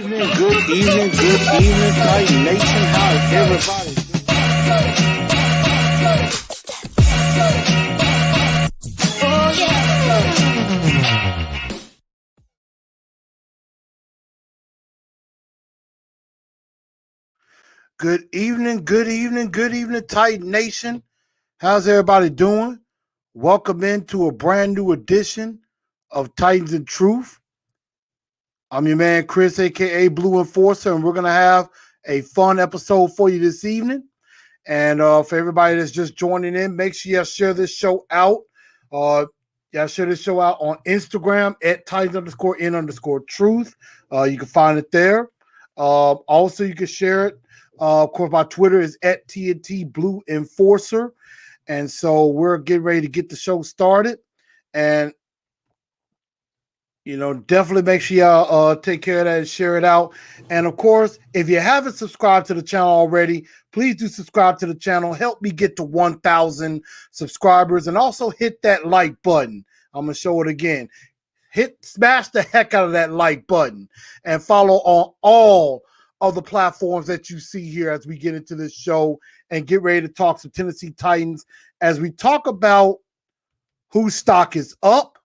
good evening, Titan Nation. How is everybody doing? Good evening, Titan Nation. How's everybody doing? Welcome into a brand new edition of Titans and Truth. I'm your man, Chris, aka Blue Enforcer, and we're going to have a fun episode for you this evening. And for everybody that's just joining in, make sure you share this show out. Share this show out on Instagram at Titans_N_Truth. You can find it there. Also, you can share it. Of course, my Twitter is at TNT Blue Enforcer. And so we're getting ready to get the show started. And definitely make sure y'all take care of that and share it out. And of course, if you haven't subscribed to the channel already, please do subscribe to the channel. Help me get to 1,000 subscribers, and also hit that like button. I'm gonna show it again. Smash the heck out of that like button, and follow on all of the platforms that you see here as we get into this show and get ready to talk some Tennessee Titans as we talk about whose stock is up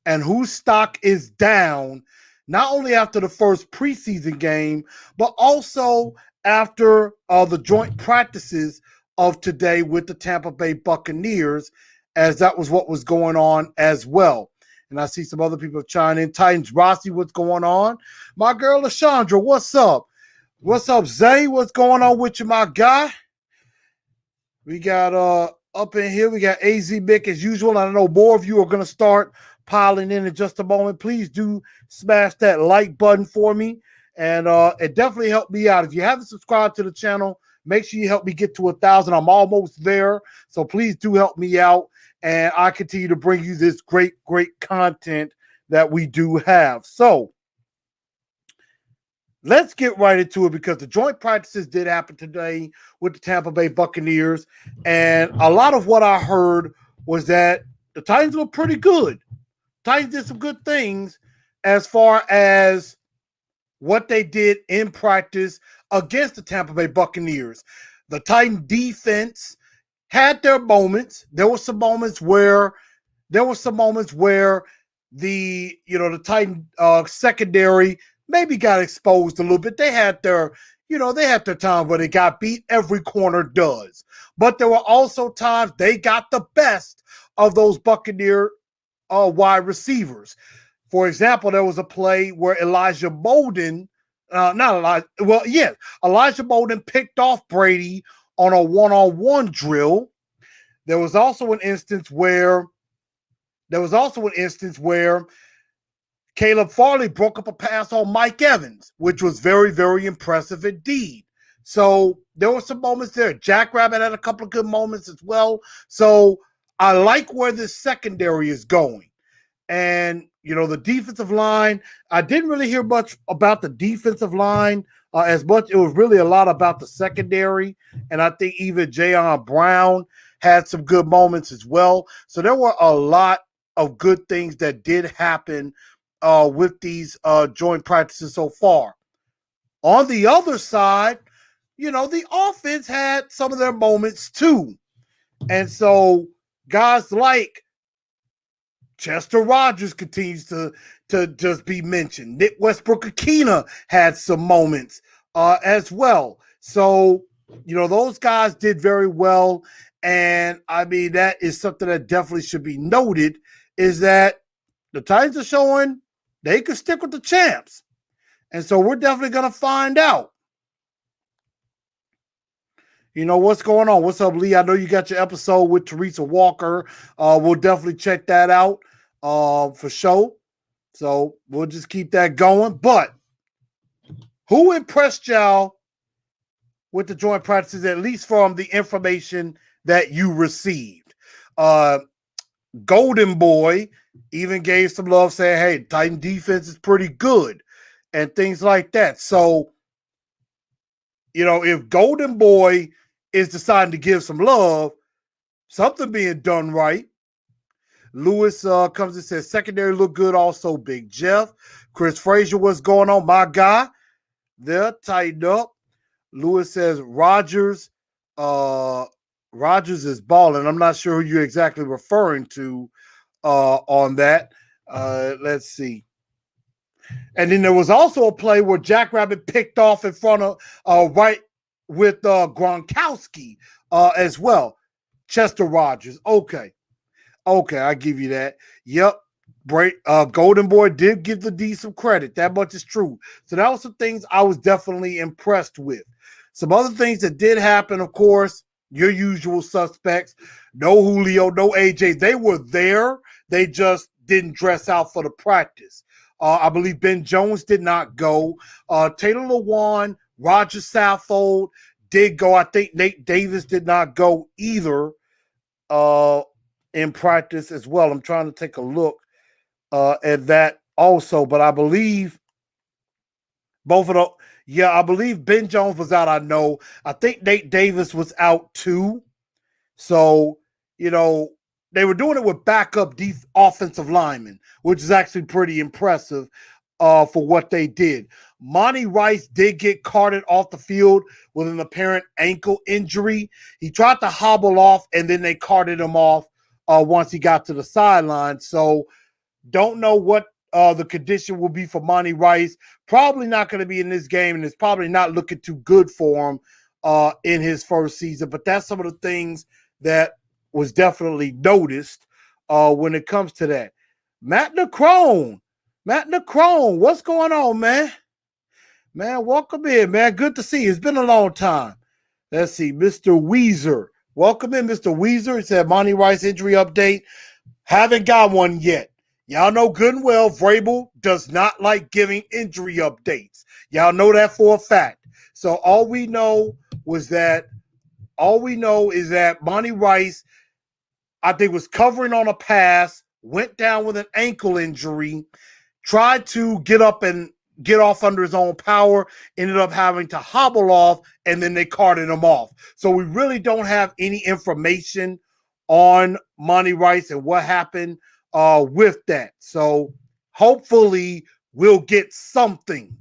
and whose stock is down, not only after the first preseason game, but also after the joint practices of today with the Tampa Bay Buccaneers, as that was what was going on as well. And I see some other people chiming in. Titans Rossi, what's going on? My girl LaShondra, what's up? What's up, Zay? What's going on with you, my guy? We got up in here, we got AZ Mick as usual. I know more of you are going to start piling in just a moment. Please do smash that like button for me, and it definitely helped me out. If you haven't subscribed to the channel, make sure you help me get to 1,000. I'm almost there, so please do help me out, and I continue to bring you this great content that we do have. So let's get right into it, because the joint practices did happen today with the Tampa Bay Buccaneers, and a lot of what I heard was that the Titans look pretty good. Titans did some good things as far as what they did in practice against the Tampa Bay Buccaneers. The Titan defense had their moments. There were some moments where the Titan secondary maybe got exposed a little bit. They had their time where they got beat. Every corner does. But there were also times they got the best of those Buccaneer wide receivers. For example, there was a play where Elijah Molden picked off Brady on a one-on-one drill. There was also an instance where Caleb Farley broke up a pass on Mike Evans, which was very, very impressive indeed. So there were some moments there. Jackrabbit had a couple of good moments as well. So I like where this secondary is going. And, the defensive line, I didn't really hear much about the defensive line as much. It was really a lot about the secondary. And I think even Jayon Brown had some good moments as well. So there were a lot of good things that did happen with these joint practices so far. On the other side, the offense had some of their moments too. And so guys like Chester Rogers continues to just be mentioned. Nick Westbrook-Akina had some moments as well. So, those guys did very well. And I mean, that is something that definitely should be noted, is that the Titans are showing they can stick with the champs. And so we're definitely going to find out. What's going on? What's up, Lee? I know you got your episode with Teresa Walker. We'll definitely check that out for sure. So we'll just keep that going. But who impressed y'all with the joint practices, at least from the information that you received? Golden Boy even gave some love, saying, hey, Titan defense is pretty good and things like that. So, if Golden Boy is deciding to give some love, something being done right. Lewis comes and says, secondary look good also, Big Jeff. Chris Frazier, what's going on, my guy? They're tightened up. Lewis says Rogers is balling. I'm not sure who you're exactly referring to on that. Let's see. And then there was also a play where Jackrabbit picked off in front of right with Gronkowski as well. Chester Rogers. Okay, I give you that. Yep. Golden Boy did give the D some credit. That much is true. So that was some things I was definitely impressed with. Some other things that did happen, of course, your usual suspects. No Julio, no AJ. They were there. They just didn't dress out for the practice. I believe Ben Jones did not go. Taylor Lewan, Roger Saffold did go. I think Nate Davis did not go either in practice as well. I'm trying to take a look at that also, but I believe both of them. Yeah, I believe Ben Jones was out. I think Nate Davis was out too. So, they were doing it with backup offensive linemen, which is actually pretty impressive for what they did. Monty Rice did get carted off the field with an apparent ankle injury. He tried to hobble off, and then they carted him off once he got to the sideline. So, don't know what the condition will be for Monty Rice. Probably not going to be in this game, and it's probably not looking too good for him in his first season. But that's some of the things that was definitely noticed when it comes to that. Matt Necrone, what's going on, man? Man, welcome in, man. Good to see you. It's been a long time. Let's see, Mr. Weezer. Welcome in, Mr. Weezer. He said Monty Rice injury update. Haven't got one yet. Y'all know good and well Vrabel does not like giving injury updates. Y'all know that for a fact. So all we know is that Monty Rice, I think, was covering on a pass, went down with an ankle injury, tried to get up and get off under his own power, ended up having to hobble off, and then they carted him off. So we really don't have any information on Monty Rice and what happened with that. So hopefully we'll get something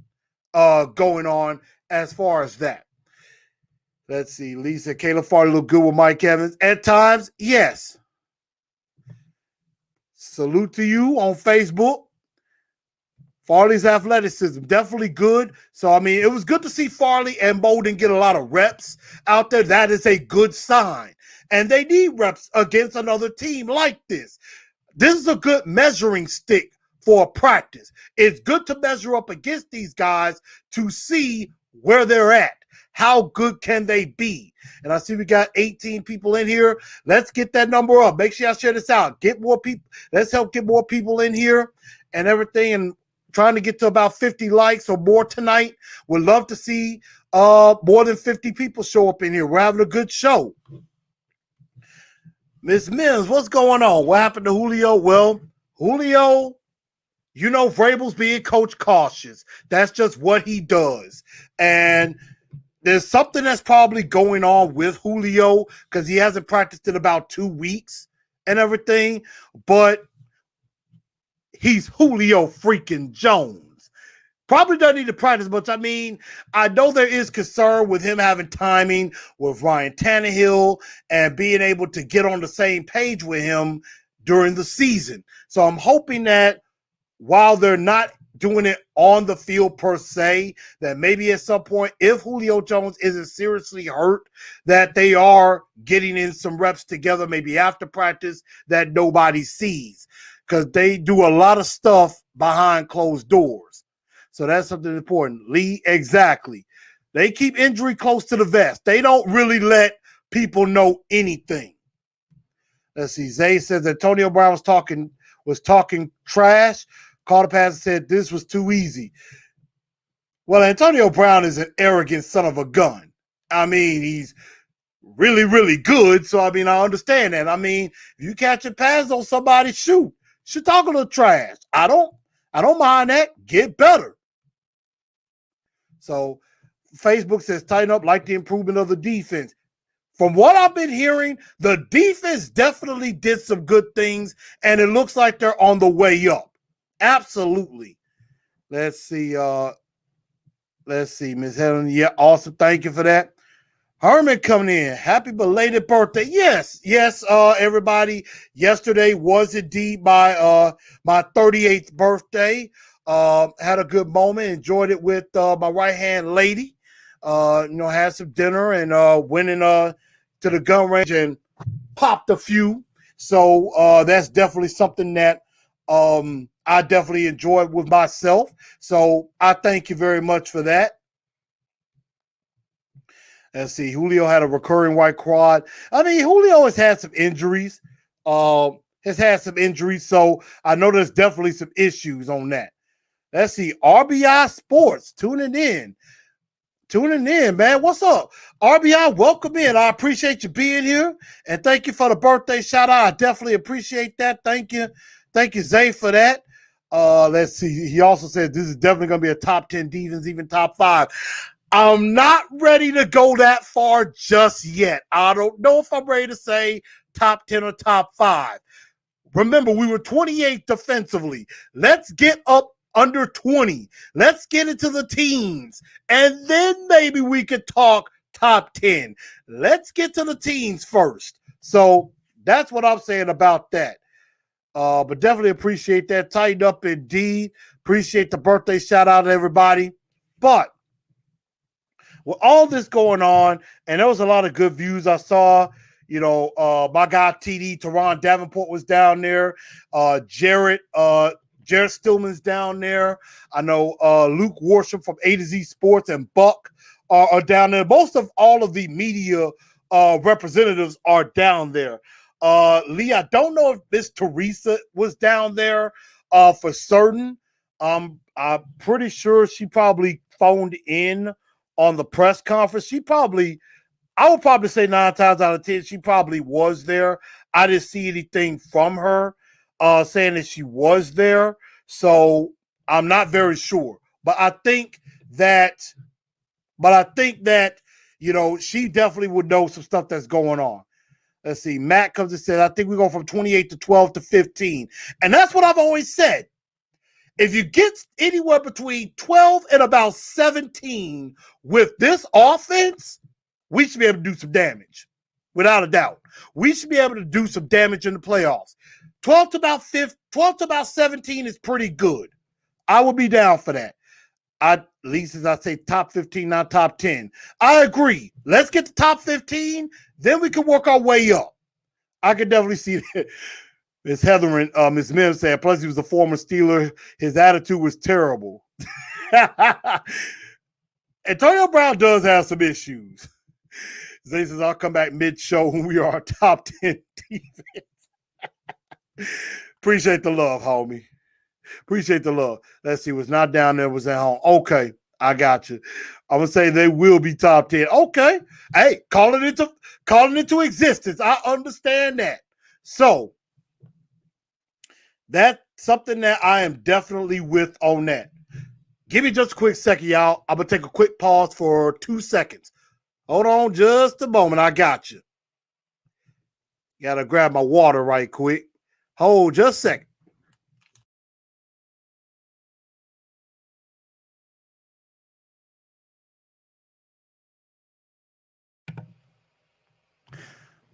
going on as far as that. Let's see. Lisa, Caleb Farley look good with Mike Evans. At times, yes. Salute to you on Facebook. Farley's athleticism, definitely good. So, I mean, it was good to see Farley and Bolden get a lot of reps out there. That is a good sign. And they need reps against another team like this. This is a good measuring stick for a practice. It's good to measure up against these guys to see where they're at. How good can they be? And I see we got 18 people in here. Let's get that number up. Make sure y'all share this out. Get more people. Let's help get more people in here and everything. And trying to get to about 50 likes or more tonight. Would love to see more than 50 people show up in here. We're having a good show. Miss Mims, what's going on? What happened to Julio? Well, Julio, Vrabel's being coach cautious. That's just what he does. And there's something that's probably going on with Julio because he hasn't practiced in about 2 weeks and everything. But he's Julio freaking Jones. Probably doesn't need to practice much. I mean, I know there is concern with him having timing with Ryan Tannehill and being able to get on the same page with him during the season. So I'm hoping that while they're not doing it on the field per se, that maybe at some point, if Julio Jones isn't seriously hurt, that they are getting in some reps together, maybe after practice, that nobody sees. Because they do a lot of stuff behind closed doors. So that's something important. Lee, exactly. They keep injury close to the vest. They don't really let people know anything. Let's see. Zay says Antonio Brown was talking trash. Called a pass and said this was too easy. Well, Antonio Brown is an arrogant son of a gun. I mean, he's really, really good. So, I mean, I understand that. I mean, if you catch a pass on somebody, shoot. Should talk a little trash. I don't mind that. Get better. So Facebook says tighten up, like the improvement of the defense. From what I've been hearing, the defense definitely did some good things, and it looks like they're on the way up. Absolutely. Let's see. Let's see, Miss Helen. Yeah, awesome. Thank you for that. Herman coming in. Happy belated birthday. Yes, yes, everybody. Yesterday was indeed my 38th birthday. Had a good moment, enjoyed it with my right-hand lady. Had some dinner and went to the gun range and popped a few. So that's definitely something that I definitely enjoyed with myself. So I thank you very much for that. Let's see. Julio had a recurring white quad. I mean, Julio has had some injuries. So I know there's definitely some issues on that. Let's see. RBI Sports tuning in. Man. What's up? RBI, welcome in. I appreciate you being here. And thank you for the birthday shout out. I definitely appreciate that. Thank you. Thank you, Zay, for that. Let's see. He also said this is definitely going to be a top 10 defense, even top 5. I'm not ready to go that far just yet. I don't know if I'm ready to say top 10 or top 5. Remember, we were 28th defensively. Let's get up under 20. Let's get into the teens. And then maybe we could talk top 10. Let's get to the teens first. So that's what I'm saying about that. But definitely appreciate that. Tighten up indeed. Appreciate the birthday shout out to everybody. But with all this going on, and there was a lot of good views I saw. My guy TD, Teron Davenport was down there. Jared Stillman's down there. I know Luke Worsham from A to Z Sports and Buck are down there. Most of all of the media representatives are down there. Lee, I don't know if Miss Teresa was down there for certain. I'm pretty sure she probably phoned in on the press conference. I would probably say 9 times out of 10, she probably was there. I didn't see anything from her saying that she was there. So I'm not very sure. But I think that, she definitely would know some stuff that's going on. Let's see. Matt comes and says, I think we go from 28 to 12 to 15. And that's what I've always said. If you get anywhere between 12 and about 17 with this offense, we should be able to do some damage, without a doubt. We should be able to do some damage in the playoffs. 12 to about 17 is pretty good. I would be down for that. At least as I say, top 15, not top 10. I agree. Let's get to top 15, then we can work our way up. I could definitely see that. Miss Heather and Miss Mims said, plus he was a former Steeler. His attitude was terrible. Antonio Brown does have some issues. Zay says, I'll come back mid-show when we are a top 10 defense. Appreciate the love, homie. Appreciate the love. Let's see. Was not down there, was at home. Okay, I got you. I'm going to say they will be top 10. Okay. Hey, calling it into existence. I understand that. So, that's something that I am definitely with on that. Give me just a quick second, y'all. I'm going to take a quick pause for 2 seconds. Hold on just a moment. I got you. Got to grab my water right quick. Hold just a second.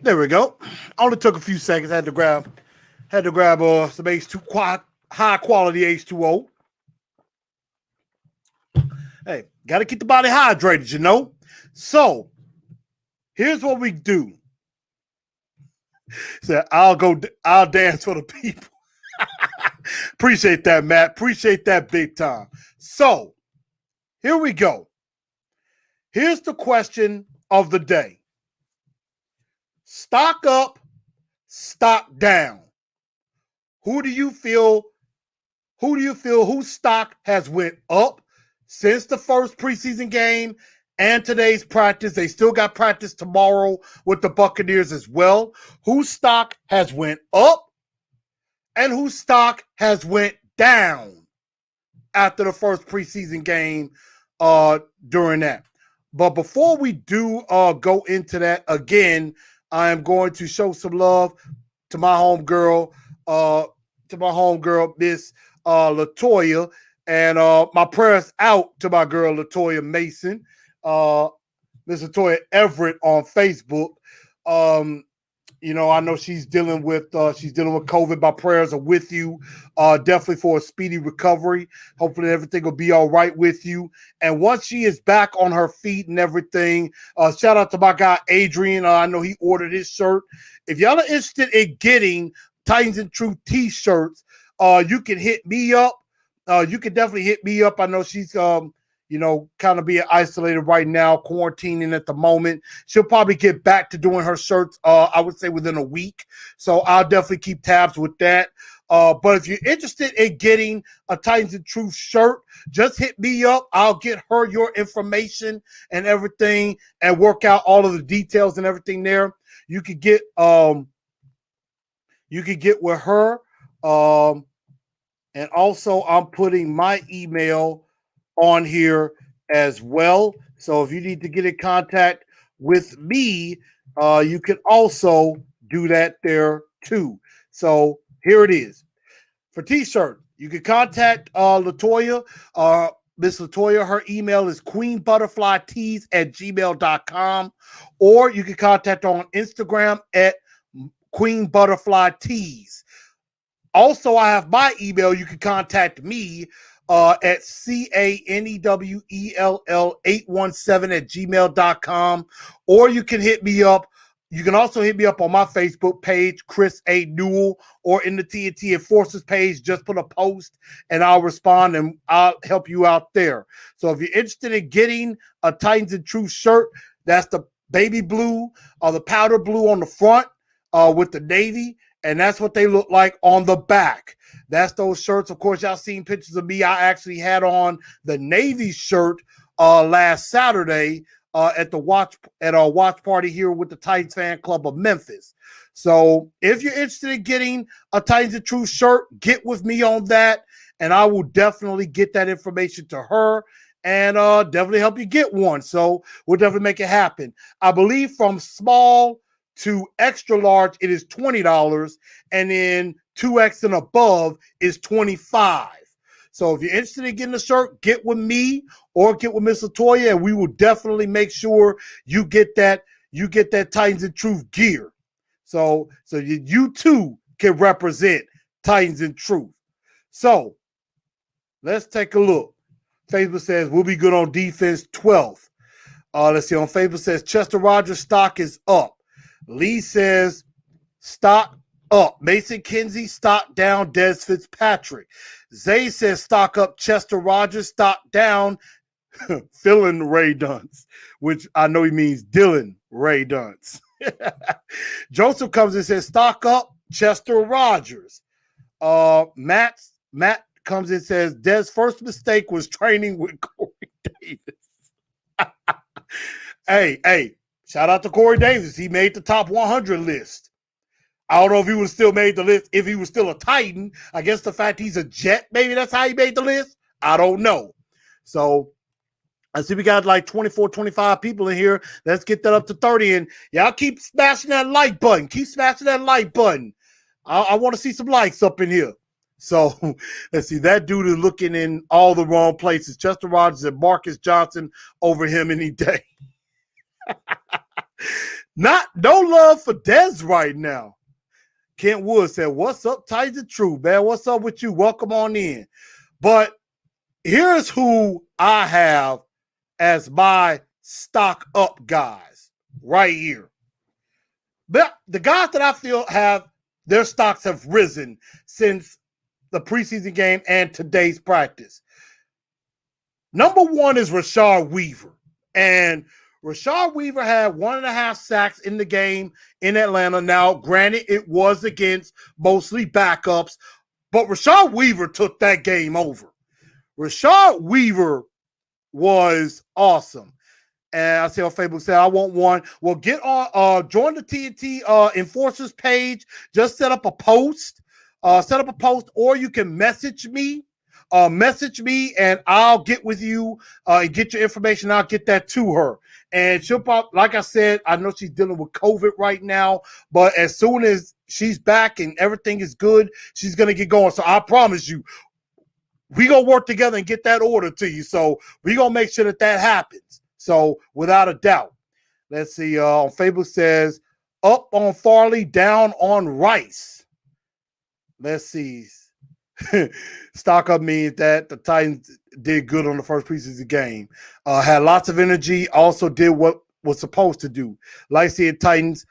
There we go. Only took a few seconds. Had to grab some H2 high quality H2O. Hey, got to keep the body hydrated, So, here's what we do. So I'll dance for the people. Appreciate that, Matt. Appreciate that big time. So, here we go. Here's the question of the day. Stock up, stock down. Who do you feel whose stock has went up since the first preseason game and today's practice? They still got practice tomorrow with the Buccaneers as well. Whose stock has went up and whose stock has went down after the first preseason game during that. But before we do go into that, again, I am going to show some love to my homegirl, Miss Latoya. And my prayers out to my girl Latoya Mason, Miss Latoya Everett on Facebook. Um, I know she's dealing with COVID. My prayers are with you, definitely for a speedy recovery. Hopefully everything will be all right with you. And once she is back on her feet and everything, shout out to my guy Adrian. I know he ordered his shirt. If y'all are interested in getting Titans and Truth t-shirts, you can hit me up. You can definitely hit me up. I know she's kind of being isolated right now, quarantining at the moment. She'll probably get back to doing her shirts, I would say within a week. So I'll definitely keep tabs with that. But if you're interested in getting a Titans and Truth shirt, just hit me up. I'll get her your information and everything and work out all of the details and everything there. You could get with her. And also I'm putting my email on here as well. So if you need to get in contact with me, you can also do that there too. So here it is. For t-shirt, you can contact Latoya. Miss Latoya, her email is queenbutterflytees@gmail.com, or you can contact her on Instagram at queenbutterflytees. Also, I have my email. You can contact me at canewell817@gmail.com, or you can hit me up. You can also hit me up on my Facebook page, Chris A. Newell, or in the TNT Enforcers page. Just put a post and I'll respond and I'll help you out there. So if you're interested in getting a Titans and Truth shirt, that's the baby blue or the powder blue on the front with the navy. And that's what they look like on the back. That's those shirts. Of course, y'all seen pictures of me. I actually had on the Navy shirt last Saturday at our watch party here with the Titans Fan Club of Memphis. So if you're interested in getting a Titans and Truth shirt, get with me on that, and I will definitely get that information to her and definitely help you get one. So we'll definitely make it happen. I believe from small to extra large, it is $20, and then 2X and above is $25. So if you're interested in getting a shirt, get with me or get with Miss Latoya, and we will definitely make sure you get that Titans and Truth gear. So you too can represent Titans and Truth. So let's take a look. Facebook says we'll be good on defense 12th. Let's see. On Facebook says Chester Rogers stock is up. Lee says stock up. Mason Kinsey stock down. Des Fitzpatrick. Zay says stock up. Chester Rogers stock down. Philin Ray Dunce, which I know he means Dylan Ray Dunce. Joseph comes and says stock up. Chester Rogers. Matt comes and says Des' first mistake was training with Corey Davis. Hey. Shout out to Corey Davis. He made the top 100 list. I don't know if he would have still made the list if he was still a Titan. I guess the fact he's a Jet, maybe that's how he made the list. I don't know. So I see we got like 24, 25 people in here. Let's get that up to 30. And y'all keep smashing that like button. Keep smashing that like button. I want to see some likes up in here. So let's see. That dude is looking in all the wrong places. Chester Rogers and Marcus Johnson over him any day. No love for Dez right now. Kent Wood said, "What's up, Titans and Truth, man? What's up with you? Welcome on in." But here's who I have as my stock up guys right here. But the guys that I feel have their stocks have risen since the preseason game and today's practice. Number one is Rashard Weaver, and Rashard Weaver had 1.5 sacks in the game in Atlanta. Now, granted, it was against mostly backups, but Rashard Weaver took that game over. Rashard Weaver was awesome. And I see on Facebook say, I want one. Well, get on, join the TNT Enforcers page. Just set up a post. Or you can message me. And I'll get with you and get your information. I'll get that to her. And she'll probably, like I said, I know she's dealing with COVID right now, but as soon as she's back and everything is good, she's going to get going. So I promise you, we gonna work together and get that order to you. So we gonna make sure that that happens. So without a doubt, let's see. On Facebook says up on Farley, down on Rice. Let's see. Stock up means that the Titans did good on the first preseason game. Had lots of energy. Also did what was supposed to do. Like seeing Titans,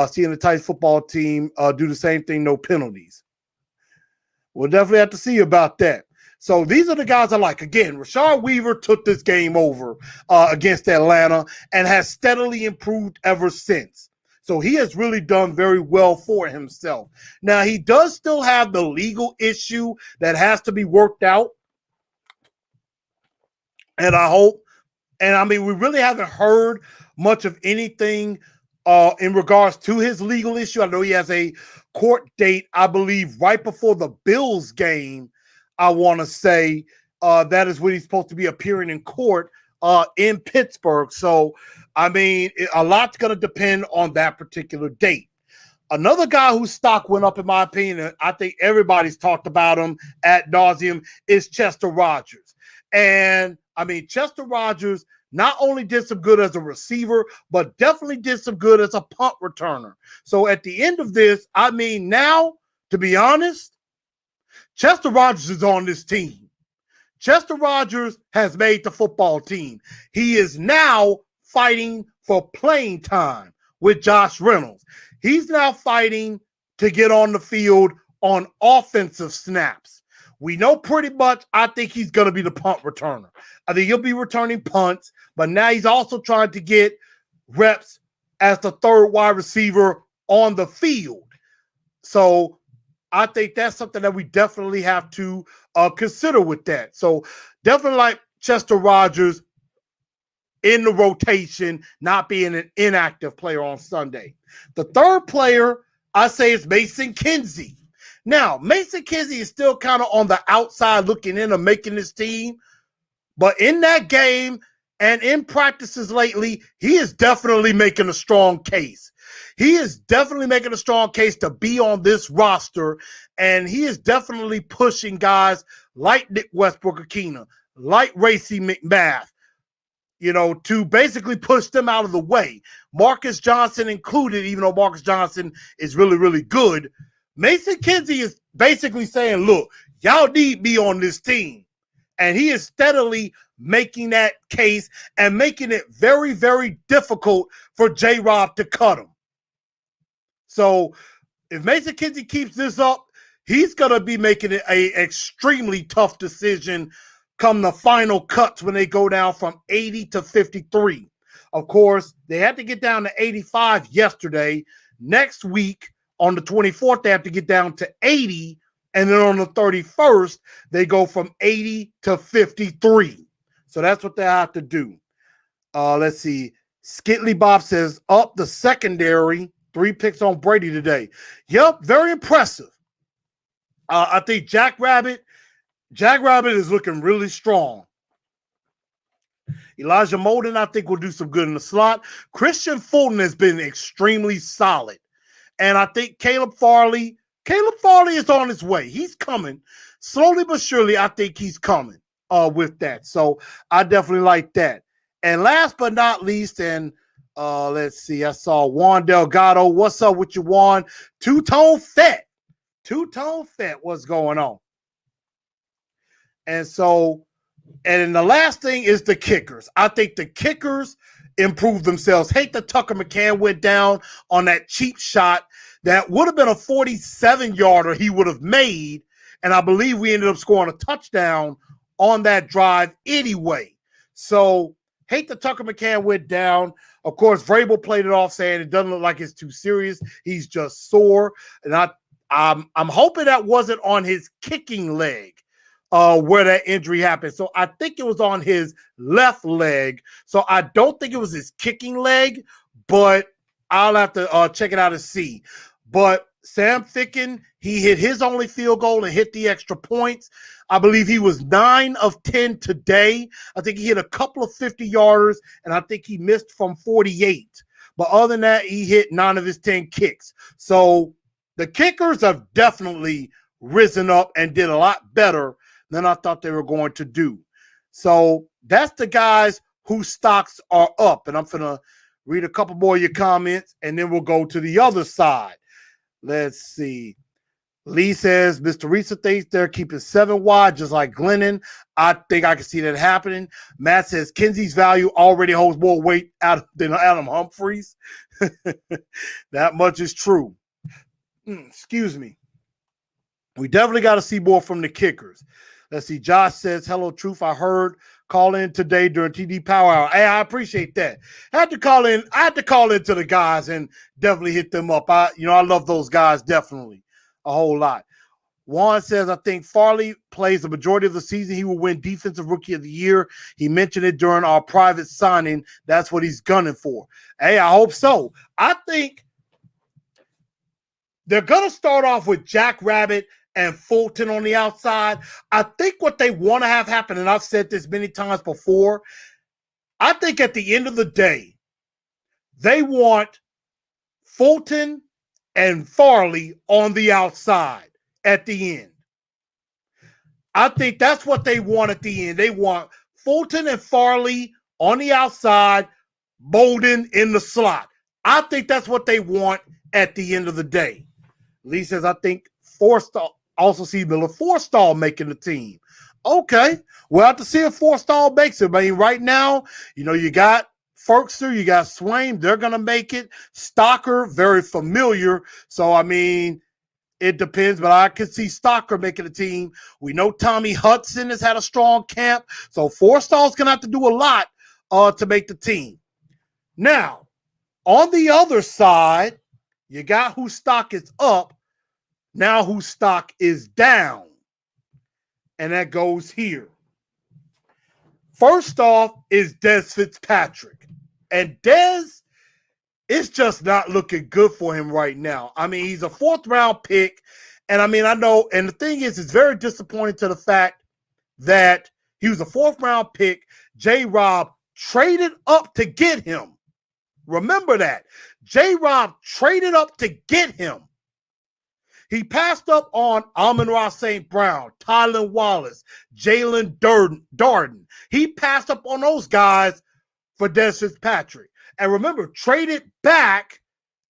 seeing the Titans football team do the same thing. No penalties. We'll definitely have to see about that. So these are the guys I like. Again, Rashard Weaver took this game over against Atlanta and has steadily improved ever since. So he has really done very well for himself. Now, he does still have the legal issue that has to be worked out. And I hope, and I mean, we really haven't heard much of anything in regards to his legal issue. I know he has a court date, I believe, right before the Bills game. I want to say that is when he's supposed to be appearing in court in Pittsburgh. So, I mean, a lot's going to depend on that particular date. Another guy whose stock went up, in my opinion, and I think everybody's talked about him ad nauseum, is Chester Rogers. And, I mean, Chester Rogers not only did some good as a receiver, but definitely did some good as a punt returner. So at the end of this, I mean, now, to be honest, Chester Rogers is on this team. Chester Rogers has made the football team. He is now fighting for playing time with Josh Reynolds. He's now fighting to get on the field on offensive snaps. We know pretty much, I think he's going to be the punt returner. I think he'll be returning punts, but now he's also trying to get reps as the third wide receiver on the field. So I think that's something that we definitely have to consider with that. So definitely like Chester Rogers in the rotation, not being an inactive player on Sunday. The third player, I say, is Mason Kinsey. Now, Mason Kinsey is still kind of on the outside looking in and making this team. But in that game and in practices lately, he is definitely making a strong case. He is definitely making a strong case to be on this roster, and he is definitely pushing guys like Nick Westbrook-Akina, like Racey McMath, you know, to basically push them out of the way. Marcus Johnson included, even though Marcus Johnson is really, really good. Mason Kinsey is basically saying, look, y'all need me on this team. And he is steadily making that case and making it very, very difficult for J-Rob to cut him. So if Mason Kinsey keeps this up, he's going to be making it an extremely tough decision come the final cuts when they go down from 80 to 53. Of course, they had to get down to 85 yesterday. Next week, on the 24th, they have to get down to 80. And then on the 31st, they go from 80 to 53. So that's what they have to do. Let's see. Skitley Bob says, up the secondary. 3 picks on Brady today. Yep, very impressive. I think Jack Rabbit is looking really strong. Elijah Molden, I think, will do some good in the slot. Christian Fulton has been extremely solid. And I think Caleb Farley is on his way. He's coming. Slowly but surely, I think he's coming with that. So I definitely like that. And last but not least, and let's see, I saw Juan Delgado. What's up with you, Juan? Two-tone Fett. Two-tone Fett. What's going on? And so, and the last thing is the kickers. I think the kickers improved themselves. Hate that Tucker McCann went down on that cheap shot. That would have been a 47-yarder he would have made. And I believe we ended up scoring a touchdown on that drive anyway. So, hate that Tucker McCann went down. Of course, Vrabel played it off saying it doesn't look like it's too serious. He's just sore. And I'm hoping that wasn't on his kicking leg where that injury happened. So I think it was on his left leg. So I don't think it was his kicking leg, but I'll have to check it out and see. But Sam Ficken, he hit his only field goal and hit the extra points. I believe he was 9 of 10 today. I think he hit a couple of 50-yarders, and I think he missed from 48. But other than that, he hit 9 of his 10 kicks. So the kickers have definitely risen up and did a lot better than I thought they were going to do. So that's the guys whose stocks are up. And I'm going to read a couple more of your comments, and then we'll go to the other side. Let's see. Lee says, Mr. Risa thinks they're keeping 7 wide, just like Glennon. I think I can see that happening. Matt says, Kenzie's value already holds more weight than Adam Humphries. That much is true. Excuse me. We definitely got to see more from the kickers. Let's see. Josh says, hello, Truth. I heard call in today during TD Power Hour. Hey, I appreciate that. I had to call in to the guys and definitely hit them up. I love those guys definitely a whole lot. Juan says, I think Farley plays the majority of the season. He will win Defensive Rookie of the Year. He mentioned it during our private signing. That's what he's gunning for. Hey, I hope so. I think they're going to start off with Jack Rabbit and Fulton on the outside. I think what they want to have happen, and I've said this many times before, I think at the end of the day, they want Fulton and Farley on the outside at the end. I think that's what they want at the end. They want Fulton and Farley on the outside, Bolden in the slot. I think that's what they want at the end of the day. Lee says, I think Forstall, also see Miller Forstall making the team. Okay. We'll have to see if Forstall makes it. I mean, right now, you got Ferkster, you got Swain, they're going to make it. Stocker, very familiar. So, I mean, it depends, but I could see Stocker making the team. We know Tommy Hudson has had a strong camp. So, Forstall's going to have to do a lot to make the team. Now, on the other side, you got whose stock is up. Now whose stock is down. And that goes here. First off is Dez Fitzpatrick. And Dez is just not looking good for him right now. I mean, he's a 4th-round pick. And I mean, I know, and the thing is, it's very disappointing to the fact that he was a 4th-round pick. J-Rob traded up to get him. Remember that. J-Rob traded up to get him. He passed up on Amon-Ra St. Brown, Tylan Wallace, Jalen Darden. He passed up on those guys for Dez Fitzpatrick. And remember, traded back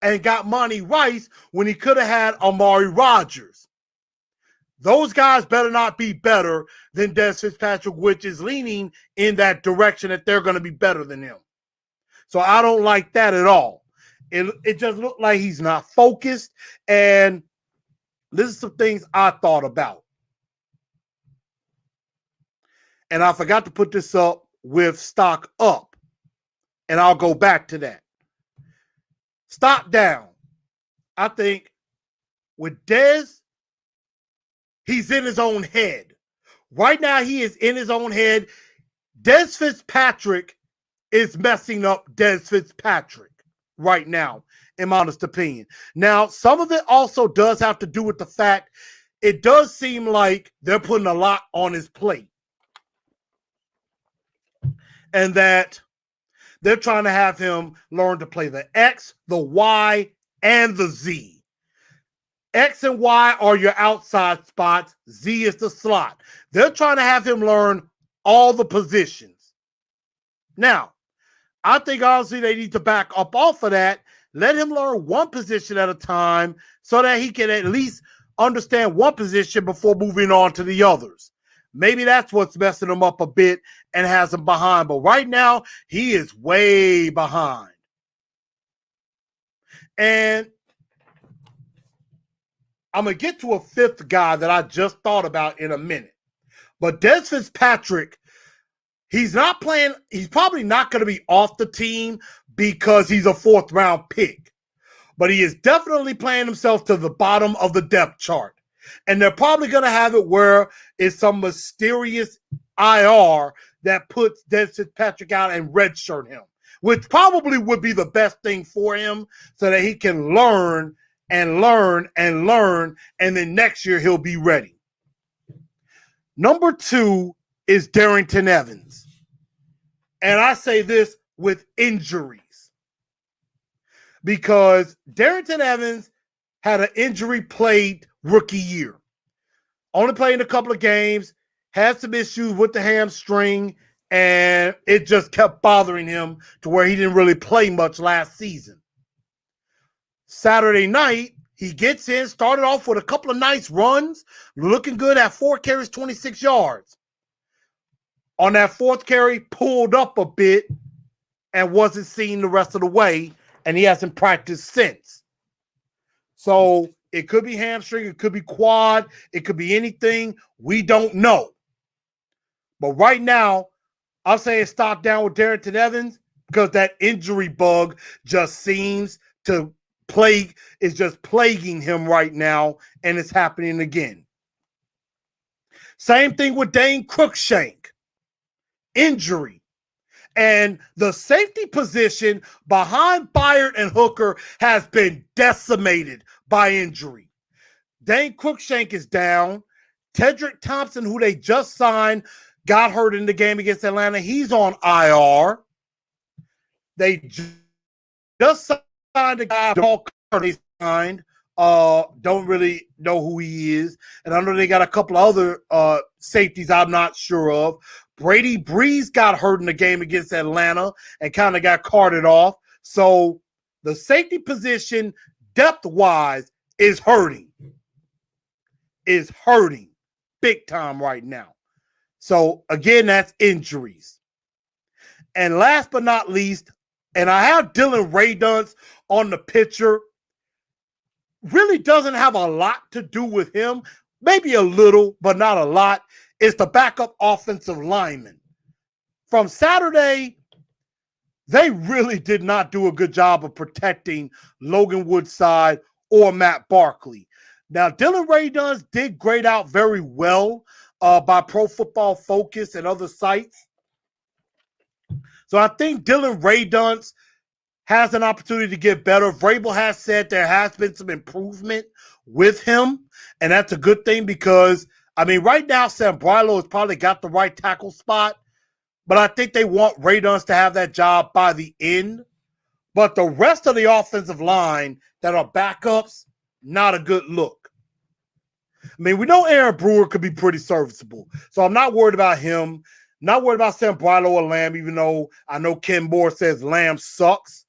and got Monty Rice when he could have had Amari Rodgers. Those guys better not be better than Dez Fitzpatrick, which is leaning in that direction that they're going to be better than him. So I don't like that at all. It just looked like he's not focused. And this is some things I thought about. And I forgot to put this up with stock up. And I'll go back to that. Stock down. I think with Dez, he's in his own head. Right now, he is in his own head. Dez Fitzpatrick is messing up Dez Fitzpatrick right now, in my honest opinion. Now, some of it also does have to do with the fact it does seem like they're putting a lot on his plate. And that they're trying to have him learn to play the X, the Y, and the Z. X and Y are your outside spots. Z is the slot. They're trying to have him learn all the positions. Now, I think honestly they need to back up off of that. Let him learn one position at a time so that he can at least understand one position before moving on to the others. Maybe that's what's messing him up a bit and has him behind. But right now, he is way behind. And I'm going to get to a 5th guy that I just thought about in a minute. But Dez Fitzpatrick, he's not playing. He's probably not going to be off the team because he's a 4th-round pick. But he is definitely playing himself to the bottom of the depth chart. And they're probably going to have it where it's some mysterious IR that puts Dez Fitzpatrick out and redshirt him, which probably would be the best thing for him so that he can learn and learn and learn, and then next year he'll be ready. Number 2 is Darrington Evans. And I say this with injuries because Darrington Evans had an injury-plagued rookie year. Only played in a couple of games, had some issues with the hamstring, and it just kept bothering him to where he didn't really play much last season. Saturday night, he gets in, started off with a couple of nice runs, looking good at 4 carries, 26 yards. On that fourth carry, pulled up a bit and wasn't seen the rest of the way, and he hasn't practiced since. So it could be hamstring, it could be quad, it could be anything. We don't know. But right now, I'm saying stop down with Darrington Evans because that injury bug just seems to is just plaguing him right now, and it's happening again. Same thing with Dane Cruikshank. Injury. And the safety position behind Byard and Hooker has been decimated by injury. Dane Cruikshank is down. Tedrick Thompson, who they just signed, got hurt in the game against Atlanta. He's on IR. They just signed a guy they signed. Don't really know who he is. And I know they got a couple of other safeties I'm not sure of. Brady Breeze got hurt in the game against Atlanta and kind of got carted off. So the safety position, depth-wise, is hurting. Is hurting big time right now. So, again, that's injuries. And last but not least, and I have Dylan Radunz on the picture. Really doesn't have a lot to do with him. Maybe a little, but not a lot. It's the backup offensive lineman. From Saturday, they really did not do a good job of protecting Logan Woodside or Matt Barkley. Now, Dylan Radunz did grade out very well by Pro Football Focus and other sites. So I think Dylan Radunz has an opportunity to get better. Vrabel has said there has been some improvement with him, and that's a good thing because, I mean, right now, Sam Brilo has probably got the right tackle spot, but I think they want Radunz to have that job by the end. But the rest of the offensive line that are backups, not a good look. I mean, we know Aaron Brewer could be pretty serviceable, so I'm not worried about him. Not worried about Sam Brilo or Lamb, even though I know Ken Moore says Lamb sucks.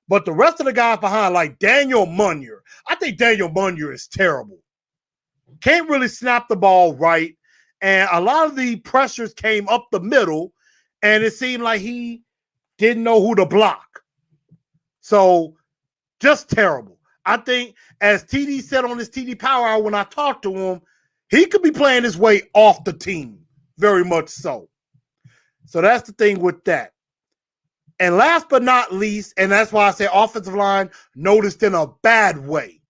But the rest of the guys behind, like Daniel Munyer, I think Daniel Munyer is terrible. Can't really snap the ball right. And a lot of the pressures came up the middle, and it seemed like he didn't know who to block. So, just terrible. I think, as TD said on his TD Power Hour when I talked to him, he could be playing his way off the team. Very much so. So, that's the thing with that. And last but not least, and that's why I say offensive line noticed in a bad way.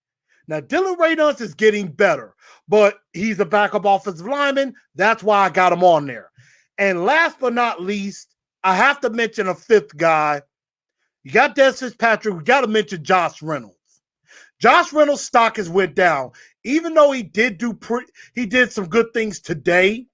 Now, Dylan Radunz is getting better, but he's a backup offensive lineman. That's why I got him on there. And last but not least, I have to mention a fifth guy. You got Des Fitzpatrick. We got to mention Josh Reynolds. Josh Reynolds' stock has went down, even though he did some good things today.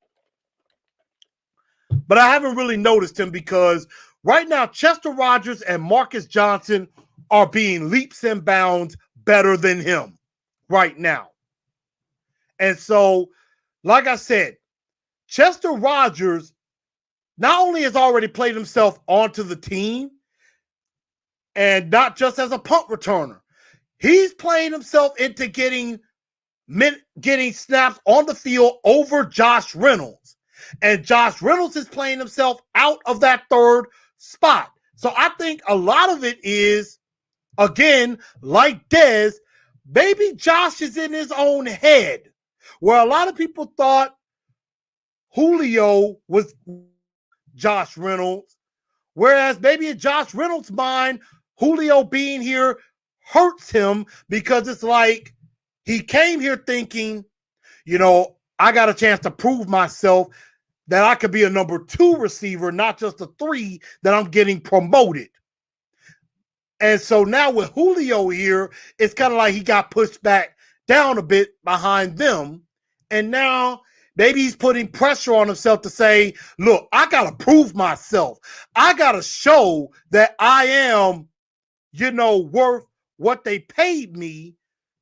But I haven't really noticed him because right now, Chester Rogers and Marcus Johnson are being leaps and bounds better than him right now. And so, like I said, Chester Rogers not only has already played himself onto the team, and not just as a punt returner, he's playing himself into getting snaps on the field over Josh Reynolds. And Josh Reynolds is playing himself out of that third spot. So I think a lot of it is, again, like Dez, maybe Josh is in his own head, where a lot of people thought Julio was Josh Reynolds, whereas maybe in Josh Reynolds' mind, Julio being here hurts him because it's like he came here thinking, I got a chance to prove myself that I could be a number 2 receiver, not just a 3, that I'm getting promoted. And so now with Julio here, it's kind of like he got pushed back down a bit behind them. And now maybe he's putting pressure on himself to say, look, I got to prove myself. I got to show that I am, worth what they paid me,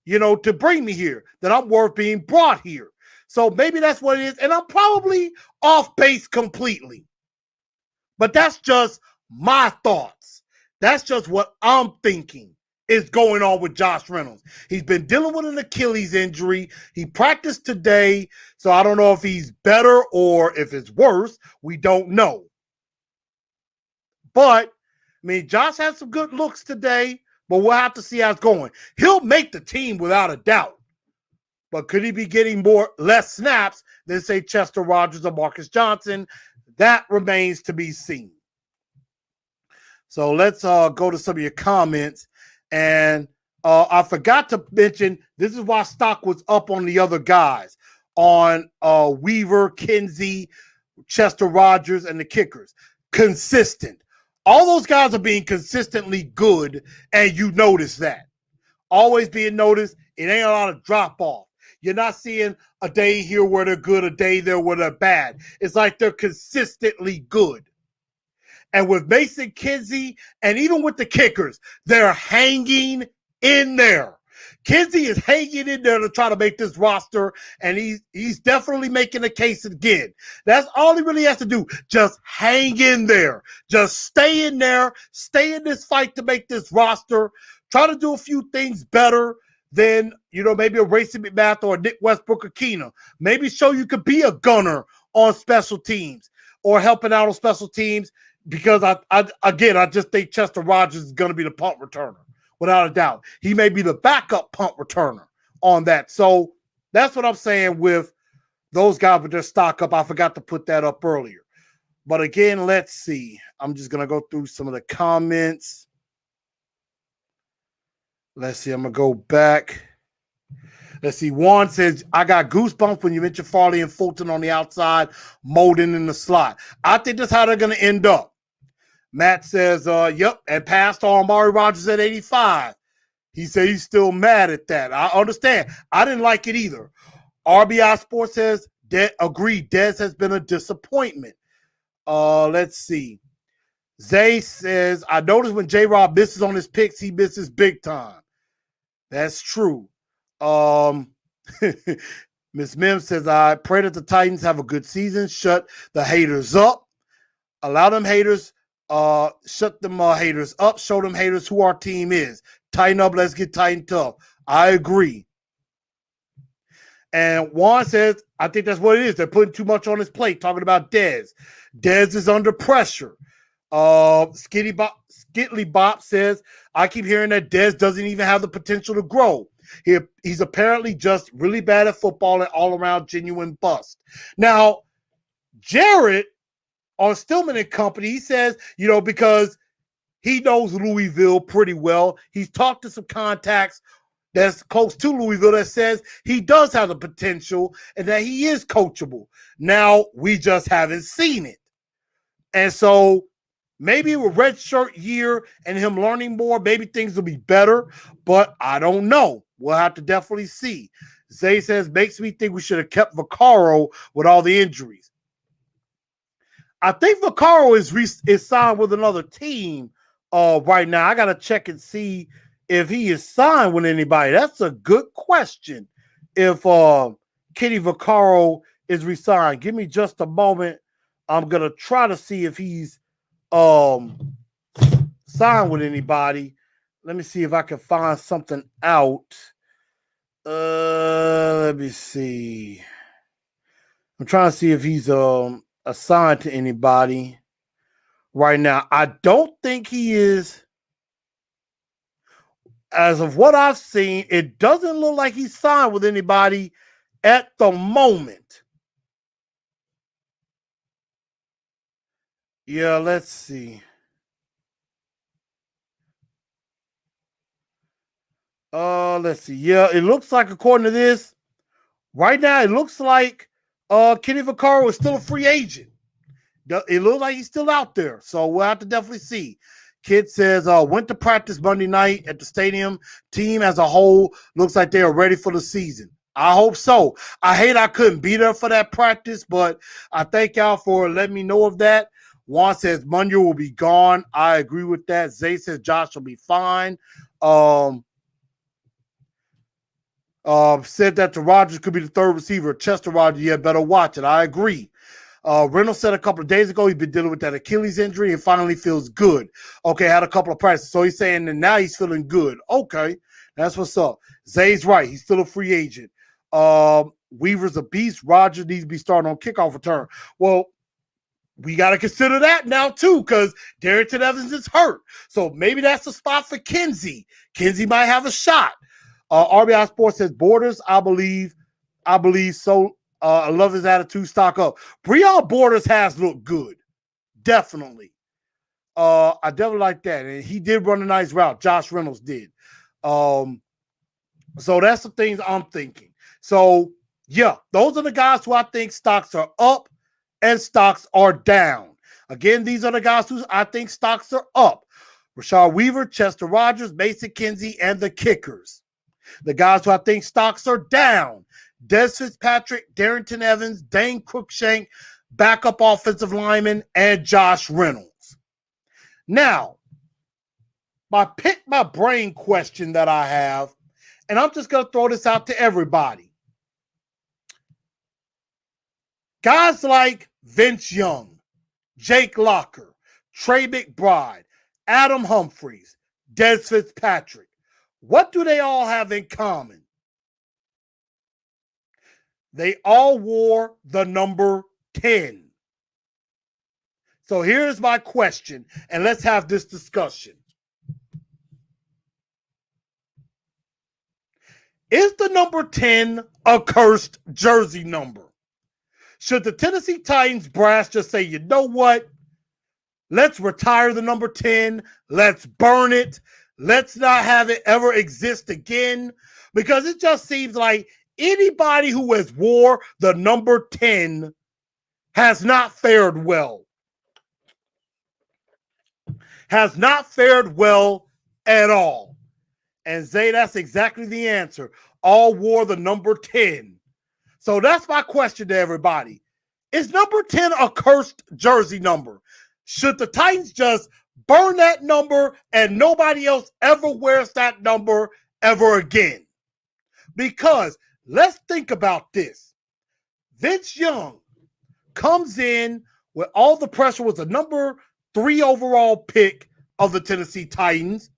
to bring me here, that I'm worth being brought here. So maybe that's what it is. And I'm probably off base completely. But that's just my thoughts. That's just what I'm thinking is going on with Josh Reynolds. He's been dealing with an Achilles injury. He practiced today. So I don't know if he's better or if it's worse. We don't know. But, I mean, Josh had some good looks today, but we'll have to see how it's going. He'll make the team without a doubt. But could he be getting less snaps than, say, Chester Rogers or Marcus Johnson? That remains to be seen. So let's go to some of your comments. And I forgot to mention, this is why stock was up on the other guys, on Weaver, Kinsey, Chester Rogers, and the kickers. Consistent. All those guys are being consistently good, and you notice that. Always being noticed. It ain't a lot of drop-off. You're not seeing a day here where they're good, a day there where they're bad. It's like they're consistently good. And with Mason Kinsey, and even with the kickers, they're hanging in there. Kinsey is hanging in there to try to make this roster, and he's definitely making a case again. That's all he really has to do. Just hang in there. Just stay in there. Stay in this fight to make this roster. Try to do a few things better than, maybe a Racing McMath or a Nick Westbrook-Akina. Maybe show you could be a gunner on special teams or helping out on special teams, because I just think Chester Rogers is going to be the punt returner, without a doubt. He may be the backup punt returner on that. So that's what I'm saying with those guys with their stock up. I forgot to put that up earlier. But again, let's see. I'm just going to go through some of the comments. Let's see. I'm going to go back. Let's see. Juan says, I got goosebumps when you mentioned Farley and Fulton on the outside, Molden in the slot. I think that's how they're going to end up. Matt says, yep, and passed on Amari Rodgers at 85. He said he's still mad at that. I understand. I didn't like it either. RBI Sports says, agreed, Dez has been a disappointment. Let's see. Zay says, I noticed when J-Rob misses on his picks, he misses big time. That's true. Miss Mim says, I pray that the Titans have a good season. Shut the haters up. Allow them haters. Shut them haters up. Show them haters who our team is. Tighten up. Let's get tightened up. I agree. And Juan says, I think that's what it is. They're putting too much on his plate, talking about Dez. Dez is under pressure. Skitley Bop says, I keep hearing that Dez doesn't even have the potential to grow. He's apparently just really bad at football and all around genuine bust. Now, Jared on Stillman and Company, he says, because he knows Louisville pretty well. He's talked to some contacts that's close to Louisville that says he does have the potential and that he is coachable. Now, we just haven't seen it. And so maybe with redshirt year and him learning more, maybe things will be better, but I don't know. We'll have to definitely see. Zay says, makes me think we should have kept Vaccaro with all the injuries. I think Vaccaro is signed with another team right now. I got to check and see if he is signed with anybody. That's a good question. If Kenny Vaccaro is re-signed. Give me just a moment. I'm going to try to see if he's signed with anybody. Let me see if I can find something out. Let me see. I'm trying to see if he's assigned to anybody right now. I don't think he is. As of what I've seen, it doesn't look like he's signed with anybody at the moment. Yeah, let's see. Let's see. Yeah, it looks like, according to this, right now, it looks like Kenny Vaccaro is still a free agent. It looks like he's still out there. So we'll have to definitely see. Kid says, went to practice Monday night at the stadium. Team as a whole looks like they are ready for the season. I hope so. I hate I couldn't be there for that practice, but I thank y'all for letting me know of that. Juan says Munya will be gone. I agree with that. Zay says Josh will be fine. Said that the Rodgers could be the third receiver. Chester Rogers, yeah, better watch it. I agree. Reynolds said a couple of days ago he's been dealing with that Achilles injury and finally feels good. Okay, had a couple of practices. So he's saying that now he's feeling good. Okay, that's what's up. Zay's right. He's still a free agent. Weaver's a beast. Rogers needs to be starting on kickoff return. Well, we got to consider that now, too, because Darrington Evans is hurt. So maybe that's the spot for Kinsey. Kinsey might have a shot. RBI Sports says Borders, I believe so. I love his attitude. Stock up. Breon Borders has looked good. Definitely. I definitely like that. And he did run a nice route. Josh Reynolds did. So that's the things I'm thinking. So, yeah, those are the guys who I think stocks are up and stocks are down. Again, these are the guys who I think stocks are up. Rashard Weaver, Chester Rogers, Mason Kinsey, and the kickers. The guys who I think stocks are down. Des Fitzpatrick, Darrington Evans, Dane Cruikshank, backup offensive lineman, and Josh Reynolds. Now, my pick my brain question that I have, and I'm just going to throw this out to everybody. Guys like Vince Young, Jake Locker, Trey McBride, Adam Humphries, Des Fitzpatrick, what do they all have in common? They all wore the number 10. So here's my question, and let's have this discussion. Is the number 10 a cursed jersey number? Should the Tennessee Titans brass just say, you know what? Let's retire the number 10. Let's burn it. Let's not have it ever exist again. Because it just seems like anybody who has wore the number 10 has not fared well. Has not fared well at all. And Zay, that's exactly the answer. All wore the number 10. So that's my question to everybody. Is number 10 a cursed jersey number? Should the Titans just burn that number and nobody else ever wears that number ever again? Because let's think about this. Vince Young comes in with all the pressure, was the number 3 overall pick of the Tennessee Titans.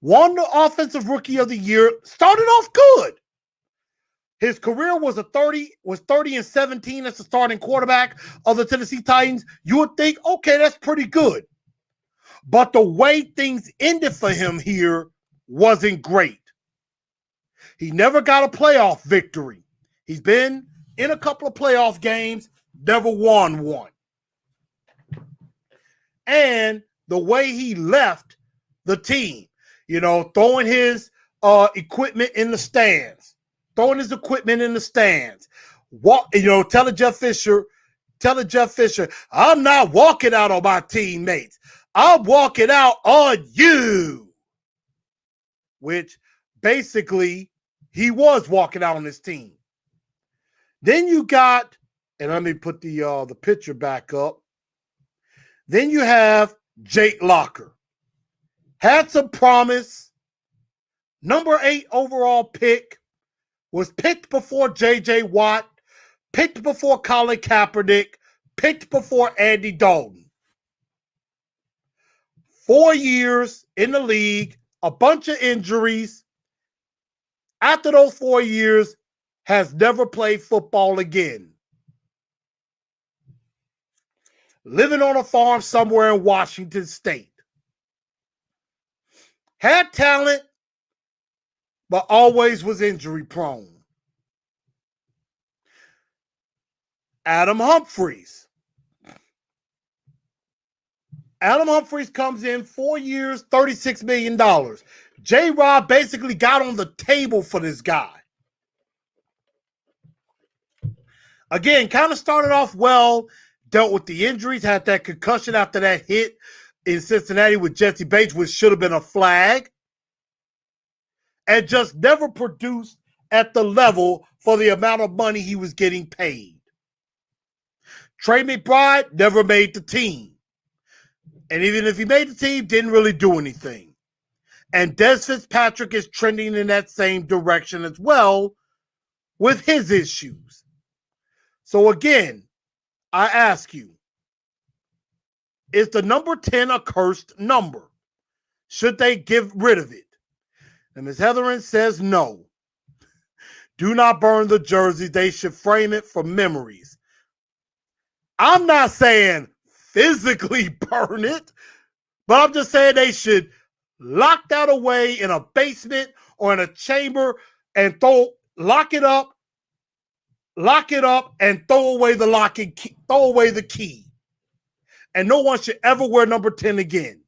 Won the Offensive Rookie of the Year. Started off good. His career was 30-17 as the starting quarterback of the Tennessee Titans. You would think, okay, that's pretty good. But the way things ended for him here wasn't great. He never got a playoff victory. He's been in a couple of playoff games, never won one. And the way he left the team, throwing his equipment in the stands. Telling Jeff Fisher, I'm not walking out on my teammates. I'm walking out on you. Which basically he was walking out on his team. Then you got, and let me put the picture back up. Then you have Jake Locker. Had some promise. Number 8 overall pick. Was picked before J.J. Watt, picked before Colin Kaepernick, picked before Andy Dalton. 4 years in the league, a bunch of injuries. After those 4 years, has never played football again. Living on a farm somewhere in Washington State. Had talent, but always was injury prone. Adam Humphries. Adam Humphries comes in 4 years, $36 million. J-Rob basically got on the table for this guy. Again, kind of started off well, dealt with the injuries, had that concussion after that hit in Cincinnati with Jesse Bates, which should have been a flag. And just never produced at the level for the amount of money he was getting paid. Trey McBride never made the team. And even if he made the team, didn't really do anything. And Des Fitzpatrick is trending in that same direction as well with his issues. So again, I ask you, is the number 10 a cursed number? Should they get rid of it? And Ms. Hetherin says no. Do not burn the jersey. They should frame it for memories. I'm not saying physically burn it, but I'm just saying they should lock that away in a basement or in a chamber and lock it up, and throw away the key. And no one should ever wear number 10 again.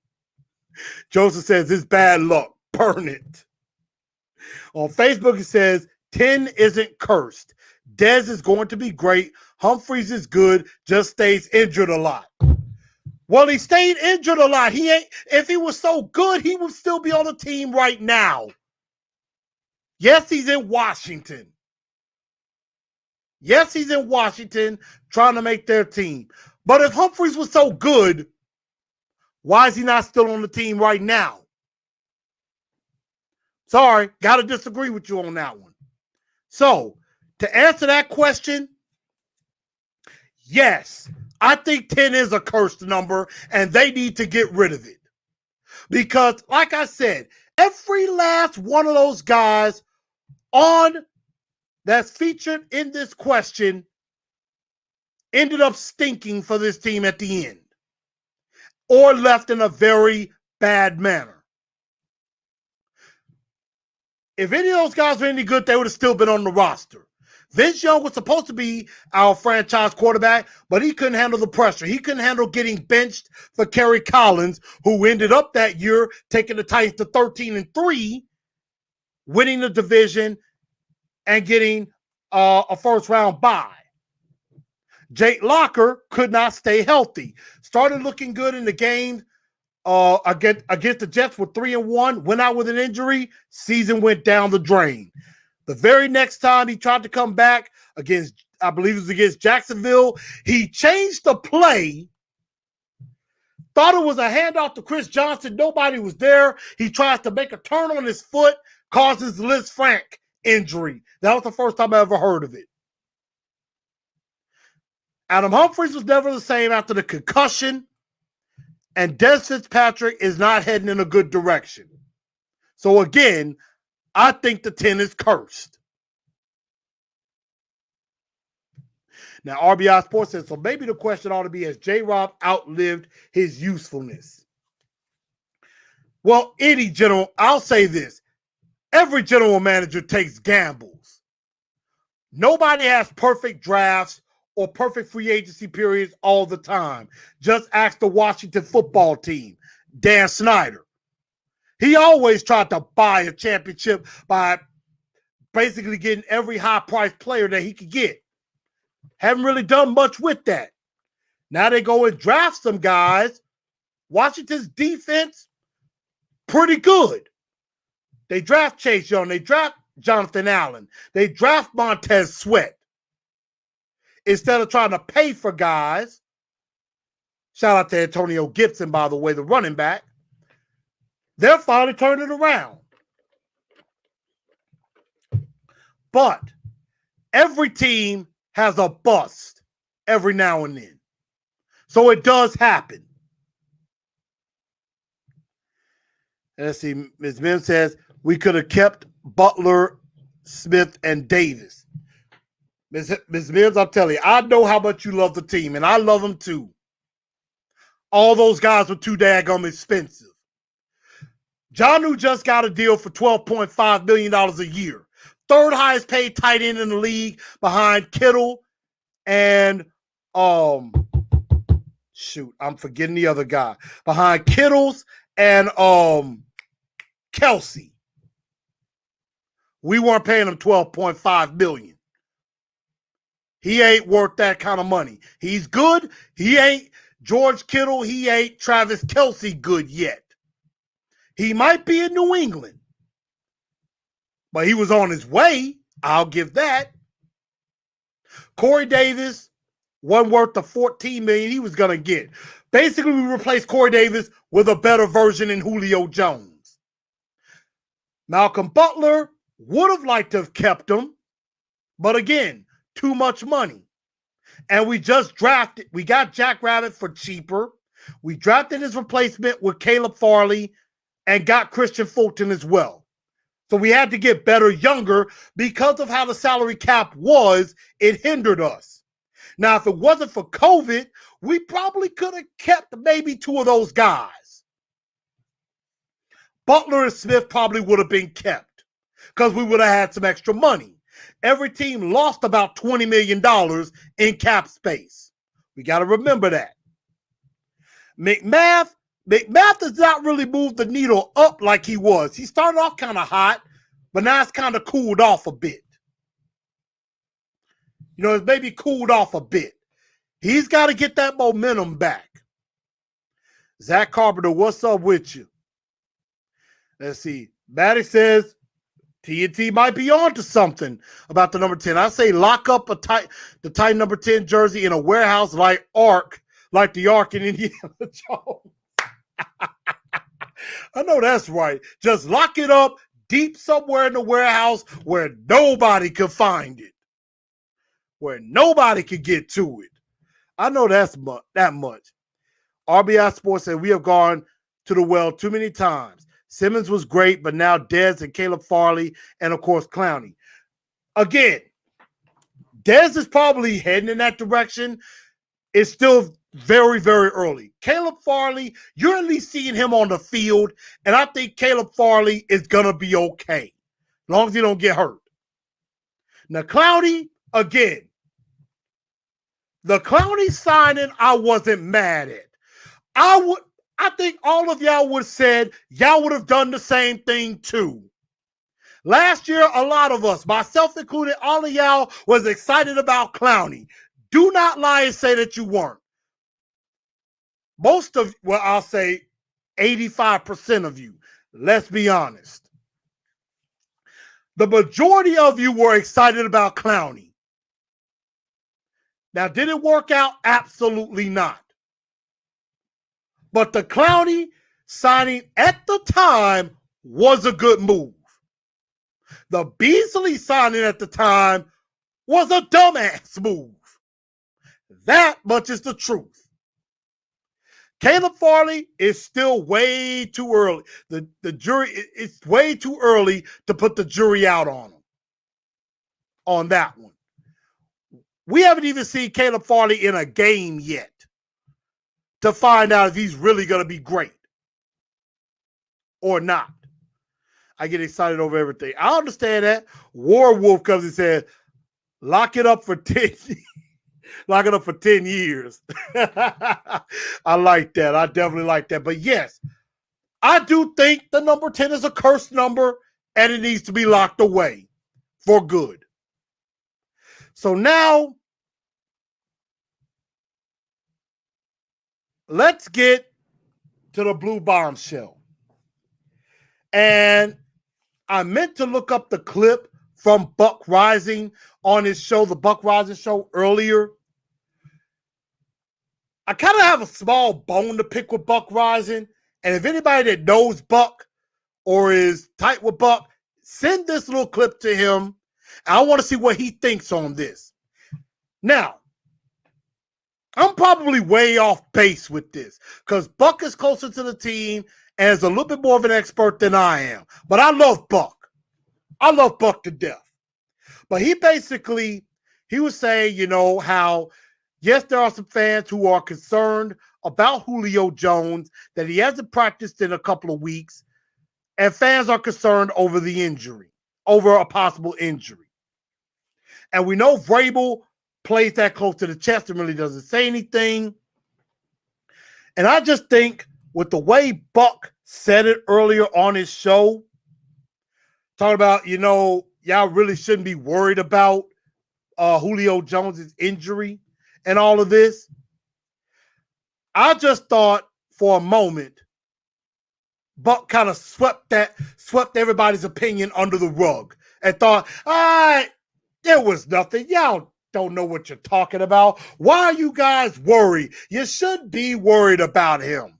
Joseph says it's bad luck. Burn it. On Facebook, it says 10 isn't cursed. Dez is going to be great. Humphreys is good, just stays injured a lot. Well, he stayed injured a lot. If he was so good, he would still be on the team right now. Yes, he's in Washington. Yes, he's in Washington trying to make their team. But if Humphreys was so good, why is he not still on the team right now? Sorry, got to disagree with you on that one. So, to answer that question, yes, I think 10 is a cursed number, and they need to get rid of it. Because, like I said, every last one of those guys that's featured in this question ended up stinking for this team at the end, or left in a very bad manner. If any of those guys were any good, they would have still been on the roster. Vince Young was supposed to be our franchise quarterback, but he couldn't handle the pressure. He couldn't handle getting benched for Kerry Collins, who ended up that year taking the Titans to 13-3, winning the division and getting a first-round bye. Jake Locker could not stay healthy. Started looking good in the game against the Jets with 3-1, went out with an injury, season went down the drain. The very next time he tried to come back against, I believe it was against Jacksonville, he changed the play, thought it was a handoff to Chris Johnson. Nobody was there. He tries to make a turn on his foot, causes Liz Frank injury. That was the first time I ever heard of it. Adam Humphreys was never the same after the concussion, and Des Fitzpatrick is not heading in a good direction. So again, I think the 10 is cursed. Now, RBI Sports says, so maybe the question ought to be, has J-Rob outlived his usefulness? Well, I'll say this. Every general manager takes gambles. Nobody has perfect drafts or perfect free agency periods all the time. Just ask the Washington football team, Dan Snyder. He always tried to buy a championship by basically getting every high-priced player that he could get. Haven't really done much with that. Now they go and draft some guys. Washington's defense, pretty good. They draft Chase Young. They draft Jonathan Allen. They draft Montez Sweat. Instead of trying to pay for guys, shout out to Antonio Gibson, by the way, the running back, they're finally turning it around. But every team has a bust every now and then. So it does happen. And let's see, Ms. Mims says, we could have kept Butler, Smith, and Davis. Ms. Mims, I'm telling you, I know how much you love the team, and I love them too. All those guys were too daggum expensive. Jonnu just got a deal for $12.5 million a year. Third highest paid tight end in the league behind Kittle and shoot, I'm forgetting the other guy. Behind Kittles and Kelsey. We weren't paying him $12.5 million. He ain't worth that kind of money. He's good. He ain't George Kittle. He ain't Travis Kelsey good yet. He might be in New England, but he was on his way. I'll give that. Corey Davis wasn't worth the $14 million he was going to get. Basically, we replaced Corey Davis with a better version in Julio Jones. Malcolm Butler would have liked to have kept him, but again, too much money. And we got Jack Rabbit for cheaper. We drafted his replacement with Caleb Farley and got Christian Fulton as well. So we had to get better younger because of how the salary cap was. It hindered us. Now, if it wasn't for COVID, we probably could have kept maybe two of those guys. Butler and Smith probably would have been kept because we would have had some extra money. Every team lost about $20 million in cap space. We got to remember that. McMath does not really move the needle up like he was. He started off kind of hot, but now it's kind of cooled off a bit. You know, it's maybe cooled off a bit. He's got to get that momentum back. Zach Carpenter, what's up with you? Let's see. Maddie says TNT might be on to something about the number 10. I say lock up the Titan number 10 jersey in a warehouse like the Ark in Indiana Jones. I know that's right. Just lock it up deep somewhere in the warehouse where nobody can find it, where nobody can get to it. I know that much. RBI Sports said we have gone to the well too many times. Simmons was great, but now Dez and Caleb Farley and, of course, Clowney. Again, Dez is probably heading in that direction. It's still very, very early. Caleb Farley, you're at least seeing him on the field, and I think Caleb Farley is going to be okay as long as he don't get hurt. Now, Clowney, again, the Clowney signing I wasn't mad at. I think all of y'all would have said y'all would have done the same thing too. Last year, a lot of us, myself included, all of y'all was excited about Clowney. Do not lie and say that you weren't. I'll say 85% of you. Let's be honest. The majority of you were excited about Clowney. Now, did it work out? Absolutely not. But the Clowney signing at the time was a good move. The Beasley signing at the time was a dumbass move. That much is the truth. Caleb Farley is still way too early. The jury, it's way too early to put the jury out on him. On that one. We haven't even seen Caleb Farley in a game yet to find out if he's really going to be great or not. I get excited over everything. I understand that. Warwolf comes and says, lock it up for 10 lock it up for 10 years. I like that. I definitely like that. But yes, I do think the number 10 is a cursed number and it needs to be locked away for good. So now, let's get to the blue bombshell. And I meant to look up the clip from Buck Rising on his show, the Buck Rising show, earlier. I kind of have a small bone to pick with Buck Rising. And if anybody that knows Buck or is tight with Buck, send this little clip to him. I want to see what he thinks on this. Now, I'm probably way off base with this because Buck is closer to the team and is a little bit more of an expert than I am. But I love Buck. I love Buck to death. But he was saying, how, yes, there are some fans who are concerned about Julio Jones, that he hasn't practiced in a couple of weeks, and fans are concerned over the injury, over a possible injury. And we know Vrabel plays that close to the chest and really doesn't say anything. And I just think with the way Buck said it earlier on his show, talking about, y'all really shouldn't be worried about Julio Jones's injury and all of this. I just thought for a moment, Buck kind of swept everybody's opinion under the rug and thought, there was nothing. Y'all don't know what you're talking about. Why are you guys worried? You should be worried about him.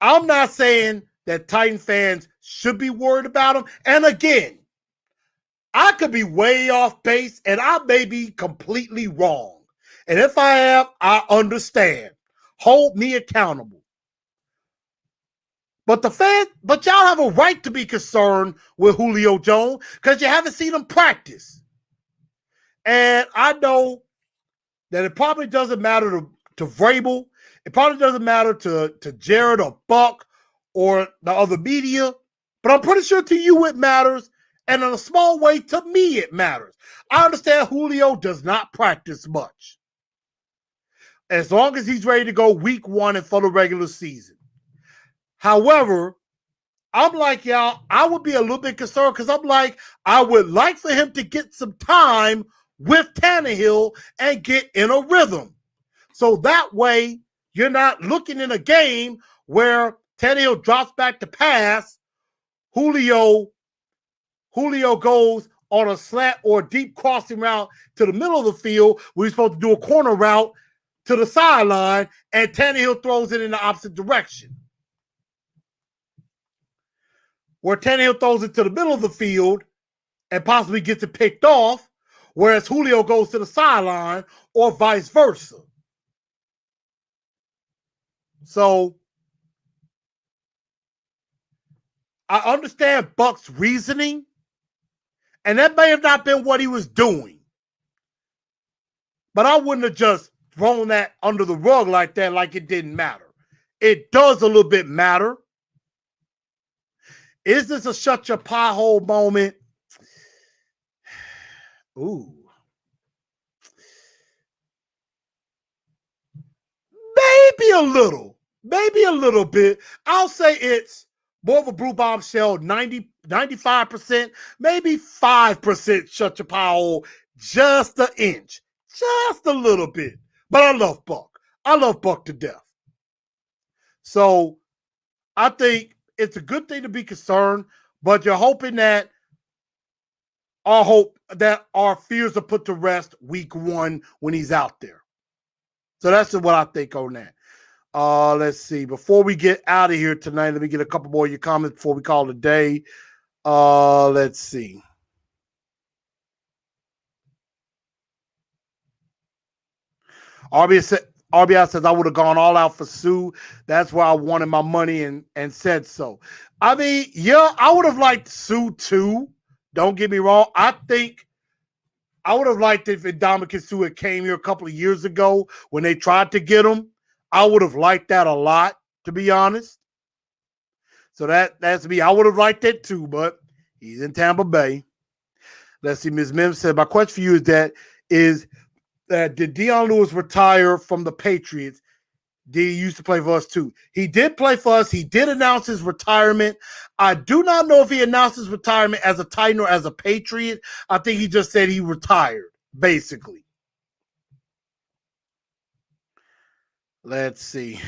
I'm not saying that Titan fans should be worried about him. And again, I could be way off base and I may be completely wrong. And if I am, I understand. Hold me accountable. But y'all have a right to be concerned with Julio Jones because you haven't seen him practice. And I know that it probably doesn't matter to Vrabel. It probably doesn't matter to Jared or Buck or the other media. But I'm pretty sure to you it matters. And in a small way, to me, it matters. I understand Julio does not practice much. As long as he's ready to go week 1 and for the regular season. However, I'm like, y'all, I would be a little bit concerned because I'm like, I would like for him to get some time with Tannehill and get in a rhythm. So that way, you're not looking in a game where Tannehill drops back to pass, Julio goes on a slant or a deep crossing route to the middle of the field where he's supposed to do a corner route to the sideline, and Tannehill throws it in the opposite direction. Where Tannehill throws it to the middle of the field and possibly gets it picked off, whereas Julio goes to the sideline or vice versa. So I understand Buck's reasoning, and that may have not been what he was doing. But I wouldn't have just thrown that under the rug like that, like it didn't matter. It does a little bit matter. Is this a shut your pie hole moment? Ooh. Maybe a little bit. I'll say it's more of a brew bombshell, 95%, maybe 5% shut your pie hole, just an inch, just a little bit. But I love Buck. I love Buck to death. So I think it's a good thing to be concerned, but you're hoping that our fears are put to rest week 1 when he's out there. So that's what I think on that. Let's see. Before we get out of here tonight, let me get a couple more of your comments before we call it a day. Let's see. RBI says, I would have gone all out for Sue. That's why I wanted my money and said so. I mean, yeah, I would have liked Sue too. Don't get me wrong. I think I would have liked it if Ndamukong Suh had came here a couple of years ago when they tried to get him. I would have liked that a lot, to be honest. So that's me. I would have liked it too, but he's in Tampa Bay. Let's see. Ms. Mims said, my question for you is that did Dion Lewis retire from the Patriots? He used to play for us too. He did play for us. He did announce his retirement. I do not know if he announced his retirement as a Titan or as a Patriot. I think he just said he retired, basically. Let's see.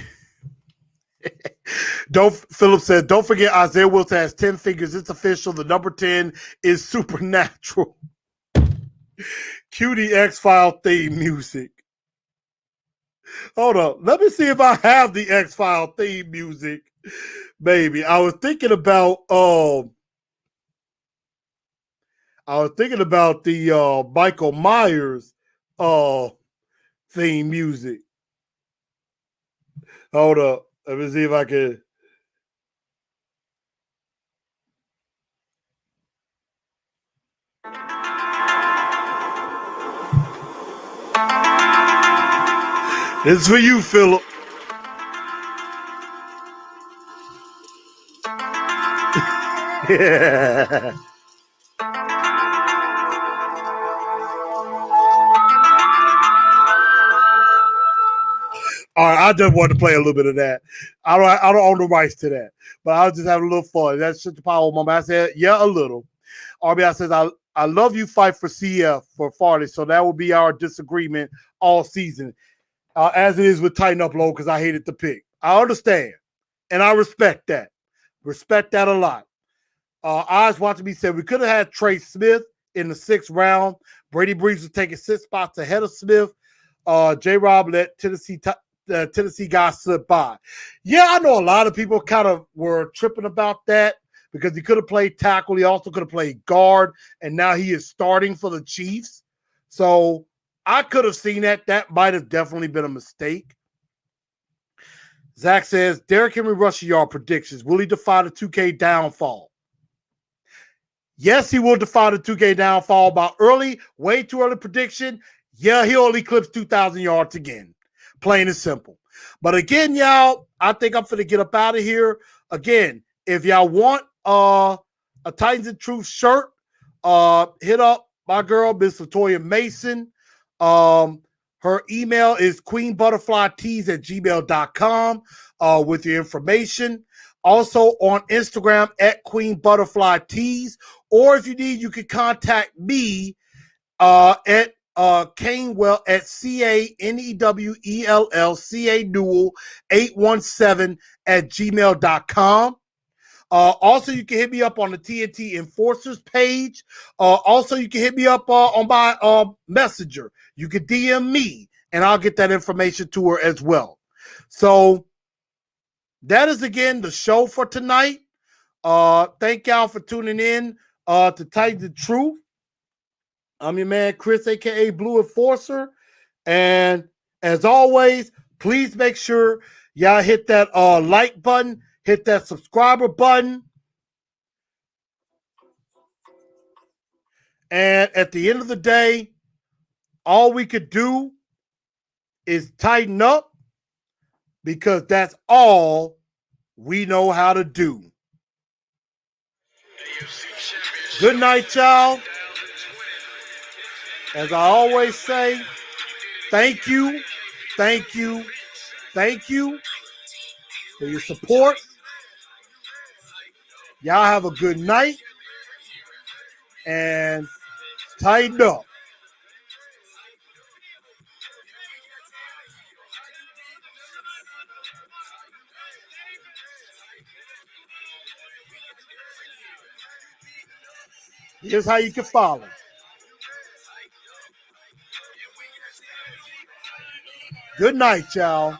Philip said, don't forget Isaiah Wilson has 10 fingers. It's official. The number 10 is supernatural. Cutie X-File theme music. Hold on. Let me see if I have the X-File theme music. Baby, I was thinking about the Michael Myers theme music. Hold up. Let me see if I can. This is for you, Philip. Yeah. All right, I just wanted to play a little bit of that. I don't own the rights to that, but I was just having a little fun. That's such a powerful moment. I said, yeah, a little. RBI says, I love you fight for CF for Farley, so that will be our disagreement all season, as it is with Tighten Up Low because I hated the pick. I understand, and I respect that. Respect that a lot. Eyes watching me said we could have had Trey Smith in the 6th round. Brady Breeze was taking 6 spots ahead of Smith. J-Rob let Tennessee the Tennessee guy slipped by. Yeah, I know a lot of people kind of were tripping about that because he could have played tackle. He also could have played guard, and now he is starting for the Chiefs. So I could have seen that. That might have definitely been a mistake. Zach says, Derrick Henry rushing yard predictions. Will he defy the 2K downfall? Yes, he will defy the 2K downfall by early, way too early prediction. Yeah, he'll eclipse 2,000 yards again. Plain and simple. But again, y'all, I think I'm going to get up out of here. Again, if y'all want a Titans and Truth shirt, hit up my girl, Miss Latoya Mason. Her email is queenbutterflytees@gmail.com with your information. Also on Instagram at queenbutterflytees. Or if you need, you can contact me at Canewell at CANEWELL Newell 817 @gmail.com. Also, you can hit me up on the TNT Enforcers page. Also, you can hit me up on my messenger. You can DM me, and I'll get that information to her as well. So that is, again, the show for tonight. Thank y'all for tuning in to Titans and Truth. I'm your man, Chris, a.k.a. Blue Enforcer. And as always, please make sure y'all hit that like button, hit that subscriber button. And at the end of the day, all we could do is tighten up because that's all we know how to do. Good night, y'all. As I always say, thank you, thank you, thank you for your support. Y'all have a good night and tighten up. Here's how you can follow. Good night, y'all.